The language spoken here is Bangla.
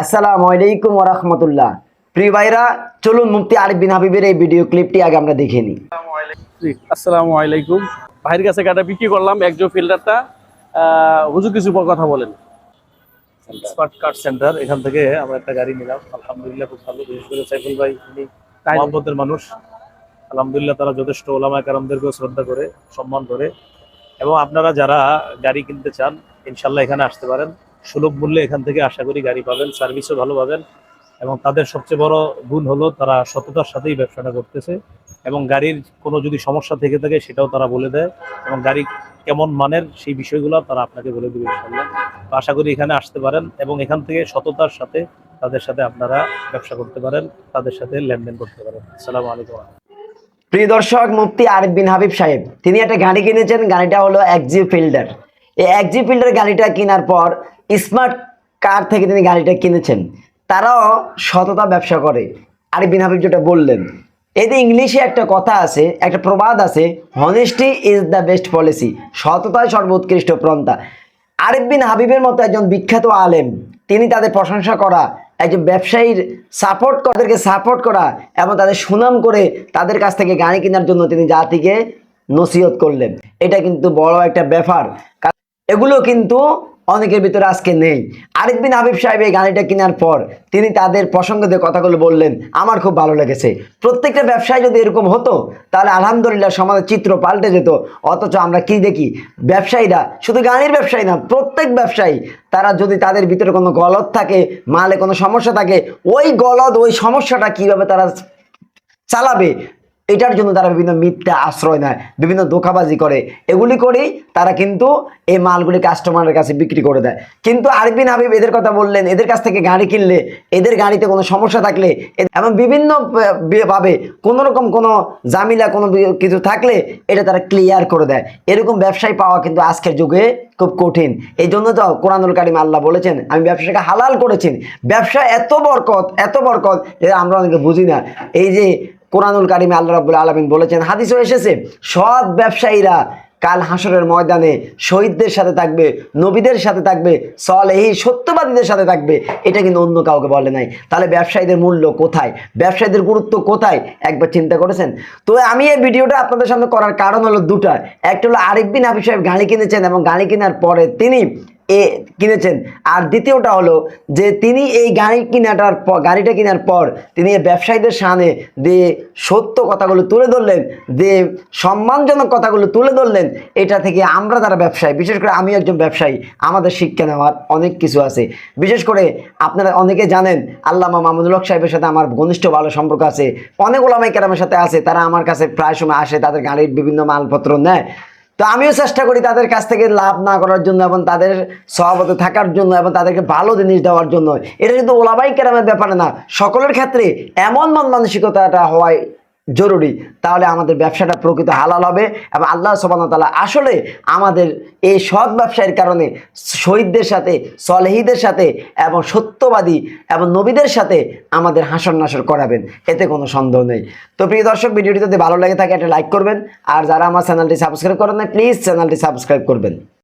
আসসালামু আলাইকুম ওয়া রাহমাতুল্লাহ। প্রিয় ভাইরা, চলুন মুফতি আরিফ বিন হাবিবের এই ভিডিও ক্লিপটি আগে আমরা দেখে নিই। জি, আসসালামু আলাইকুম। ভাইয়ের কাছে গাড়িটা বিক্রি করলাম, একজো ফিল্টারটা। হুজুর কিছু কথা বলেন। স্মার্ট কার্ড সেন্টার, এখান থেকে আমরা একটা গাড়ি নিলাম, আলহামদুলিল্লাহ খুব ভালো। বিশেষ করে সাইফুল ভাই, উনি মহব্বতের মানুষ, আলহামদুলিল্লাহ। তারা যথেষ্ট ওলামায়ে কেরামদেরকেও শ্রদ্ধা করে, সম্মান করে। এবং আপনারা যারা গাড়ি কিনতে চান, ইনশাল্লাহ এখানে আসতে পারেন। সুলভ মূল্যে এখান থেকে আশা করি গাড়ি পাবেন, সার্ভিসও ভালো পাবেন। এবং তাদের সবচেয়ে বড় গুণ হলো তারা সততার সাথেই ব্যবসাটা করতেছে। এবং গাড়ির কোনো যদি সমস্যা থেকে থাকে সেটাও তারা বলে দেয়, এবং গাড়ি কেমন মানের সেই বিষয়গুলো তারা আপনাকে বলে দেবে ইনশাল্লাহ। তো আশা করি এখানে আসতে পারেন এবং এখান থেকে সততার সাথে তাদের সাথে আপনারা ব্যবসা করতে পারেন, তাদের সাথে লেনদেন করতে পারেন। আসসালামু আলাইকুম। প্রিয় দর্শক, মুফতি আরিফ বিন হাবিব সাহেব তিনি একটা গাড়ি কিনেছেন। গাড়িটা হলো এক্সজি ফিল্ডার। এই এক্সজি ফিল্ডার গাড়িটা কেনার পর স্মার্ট কার থেকে তিনি গাড়িটা কিনেছেন। তারাও সততা ব্যবসা করে। আরিফ বিন হাবিব যেটা বললেন, এতে ইংলিশে একটা কথা আছে, একটা প্রবাদ আছে, honesty is the best policy. সততাই সর্বোৎকৃষ্ট পন্থা। আরিফ বিন হাবিবের মতো একজন বিখ্যাত আলেম, তিনি তাদের প্রশংসা করা, একজন ব্যবসায়ীর তাদেরকে সাপোর্ট করা এবং তাদের সুনাম করে তাদের কাছ থেকে গাড়ি কেনার জন্য তিনি জাতিকে নসিহত করলেন। এটা কিন্তু বড় একটা ব্যাপার। এগুলো কিন্তু অনেকের ভিতরে আজকে নেই। আরিফ বিন হাবিব সাহেব এই গাড়িটা কেনার পর তিনি তাদের প্রসঙ্গে যে কথাগুলো বললেন, আমার খুব ভালো লেগেছে। প্রত্যেকটা ব্যবসায় যদি এরকম হতো তাহলে আলহামদুলিল্লাহ সমাজের চিত্র পাল্টে যেত। অথচ আমরা কি দেখি, ব্যবসায়ীরা, শুধু গাড়ির ব্যবসায়ী না, প্রত্যেক ব্যবসায়ী, তারা যদি তাদের ভিতরে কোনো গলদ থাকে, মালে কোনো সমস্যা থাকে, ওই গলদ, ওই সমস্যাটা কিভাবে তারা চালাবে, এটার জন্য তারা বিভিন্ন মিথ্যা আশ্রয় নেয়, বিভিন্ন ধোঁকাবাজি করে। এগুলি করেই তারা কিন্তু এই মালগুলি কাস্টমারের কাছে বিক্রি করে দেয়। কিন্তু আরিফ বিন হাবিব এদের কথা বললেন, এদের কাছ থেকে গাড়ি কিনলে, এদের গাড়িতে কোনো সমস্যা থাকলে এবং বিভিন্ন ভাবে কোনো রকম কোনো জামিলা কোনো কিছু থাকলে এটা তারা ক্লিয়ার করে দেয়। এরকম ব্যবসায়ী পাওয়া কিন্তু আজকের যুগে খুব কঠিন। এই জন্য তো কোরআনুল কারীম আল্লাহ বলেছেন, আমি ব্যবসাকে হালাল করেছি। ব্যবসা এত বরকত, এত বরকত, এটা আমরা অনেকে বুঝি না। এই যে কোরআনুল কারীমে আল্লাহ রাব্বুল আলামিন বলেছেন, হাদিসও এসেছে, সৎ ব্যবসায়ীরা কাল হাসরের ময়দানে শহীদদের সাথে থাকবে, নবীদের সাথে থাকবে, সলেহী সত্যবাদীদের সাথে থাকবে। এটা কিন্তু অন্য কাউকে বলে নাই। তাহলে ব্যবসায়ীদের মূল্য কোথায়, ব্যবসায়ীদের গুরুত্ব কোথায়, একবার চিন্তা করেছেন? তো আমি এই ভিডিওটা আপনাদের সামনে করার কারণ হলো দুটা। একটা হলো আরিফ বিন হাবিব সাহেব গাড়ি কিনেছেন এবং গাড়ি কেনার পরে তিনি কিনেছেন। আর দ্বিতীয়টা হলো যে তিনি এই গাড়িটা কেনার পর তিনি ব্যবসায়ীদের সামনে দিয়ে সত্য কথাগুলো তুলে ধরলেন, যে সম্মানজনক কথাগুলো তুলে ধরলেন। এটা থেকে আমরা যারা ব্যবসায়ী, বিশেষ করে আমি একজন ব্যবসায়ী, আমাদের শিক্ষা নেওয়ার অনেক কিছু আছে। বিশেষ করে আপনারা অনেকে জানেন, আল্লামা মামুনুল হক সাহেবের সাথে আমার ঘনিষ্ঠ ভালো সম্পর্ক আছে। অনেক ওলামায়ে কেরামের সাথে আছে, তারা আমার কাছে প্রায় সময় আসে, তাদের গাড়ির বিভিন্ন মালপত্র নেয়। তো আমিও চেষ্টা করি তাদের কাছ থেকে লাভ না করার জন্য এবং তাদের সহবতে থাকার জন্য এবং তাদেরকে ভালো জিনিস দেওয়ার জন্য। এটা কিন্তু ওলামায়ে কেরামের ব্যাপারে না, সকলের ক্ষেত্রে এমন মন মানসিকতাটা হওয়াই জরুরি। তাহলে আমাদের ব্যবসাটা প্রকৃত হালাল হবে এবং আল্লাহ সুবহানাহু ওয়া তাআলা আসলে আমাদের এই সৎ ব্যবসায়ের কারণে শহীদদের সাথে, সলেহীদের সাথে এবং সত্যবাদী এবং নবীদের সাথে আমাদের হাসর নাসর করাবেন, এতে কোনো সন্দেহ নেই। তো প্রিয় দর্শক, ভিডিওটি যদি ভালো লাগে থাকে একটা লাইক করবেন, আর যারা আমার চ্যানেলটি সাবস্ক্রাইব করেন না, প্লিজ চ্যানেলটি সাবস্ক্রাইব করবেন।